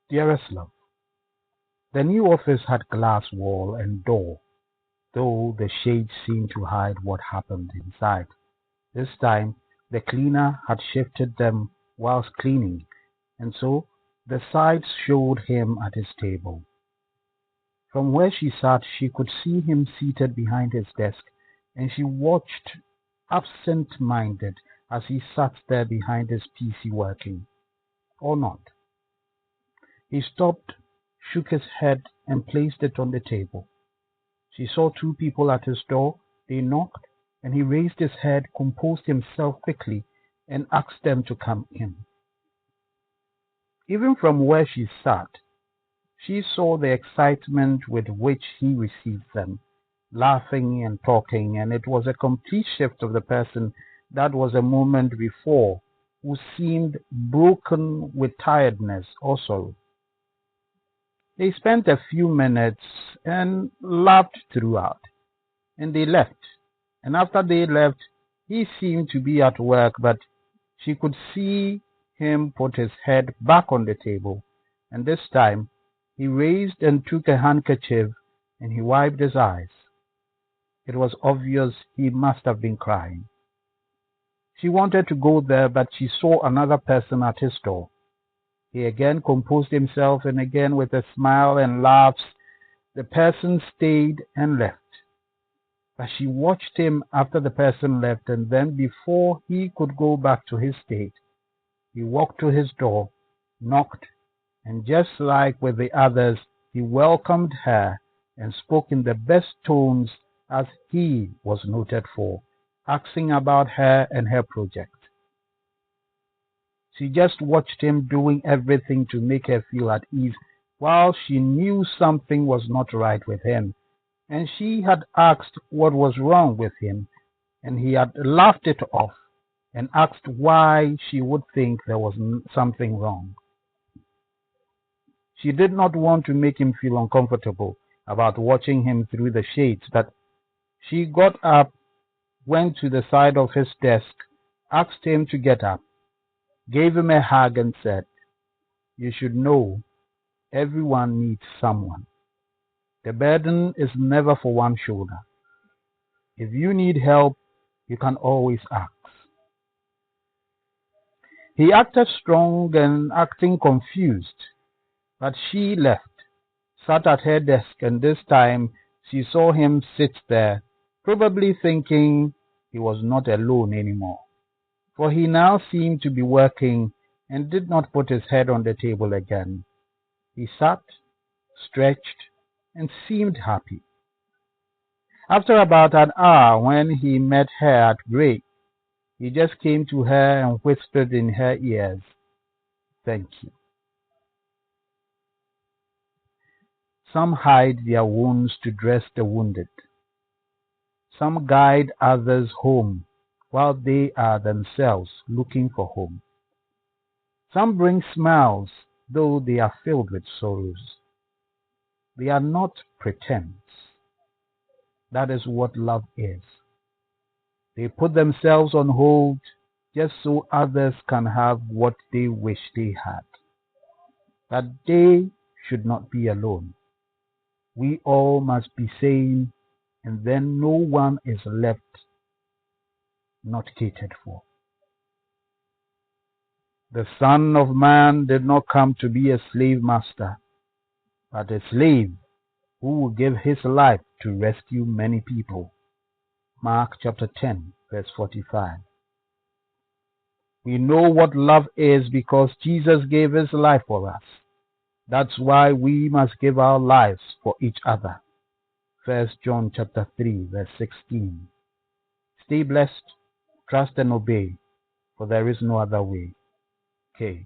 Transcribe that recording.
Dearest love, the new office had glass wall and door, though the shades seemed to hide what happened inside. This time the cleaner had shifted them whilst cleaning, and so the sides showed him at his table. From where she sat she could see him seated behind his desk, and she watched absent-minded as he sat there behind his PC working. Or not. He stopped, shook his head, and placed it on the table. She saw two people at his door. They knocked, and he raised his head, composed himself quickly, and asked them to come in. Even from where she sat, she saw the excitement with which he received them, laughing and talking, and it was a complete shift of the person that was a moment before, who seemed broken with tiredness or sorrow. They spent a few minutes and laughed throughout, and they left. And after they left, he seemed to be at work, but she could see him put his head back on the table, and this time he raised and took a handkerchief and he wiped his eyes. It was obvious he must have been crying. She wanted to go there, but she saw another person at his door. He again composed himself, and again with a smile and laughs, the person stayed and left. But she watched him after the person left, and then before he could go back to his state, he walked to his door, knocked, and just like with the others, he welcomed her and spoke in the best tones as he was noted for, asking about her and her project. She just watched him doing everything to make her feel at ease, while she knew something was not right with him, and she had asked what was wrong with him, and he had laughed it off and asked why she would think there was something wrong. She did not want to make him feel uncomfortable about watching him through the shades, but she got up, went to the side of his desk, asked him to get up, gave him a hug, and said, "You should know everyone needs someone. The burden is never for one shoulder. If you need help, you can always ask." He acted strong and acting confused, but she left, sat at her desk, and this time she saw him sit there, probably thinking he was not alone anymore, for he now seemed to be working and did not put his head on the table again. He sat, stretched, and seemed happy. After about an hour, when he met her at break, he just came to her and whispered in her ears, "Thank you." Some hide their wounds to dress the wounded. Some guide others home while they are themselves looking for home. Some bring smiles though they are filled with sorrows. They are not pretense. That is what love is. They put themselves on hold just so others can have what they wish they had. That they should not be alone. We all must be sane, and then no one is left not catered for. The Son of Man did not come to be a slave master, but a slave who will give his life to rescue many people. Mark chapter 10, verse 45. We know what love is because Jesus gave his life for us. That's why we must give our lives for each other. 1 John chapter 3, verse 16. Stay blessed, trust and obey, for there is no other way. Okay.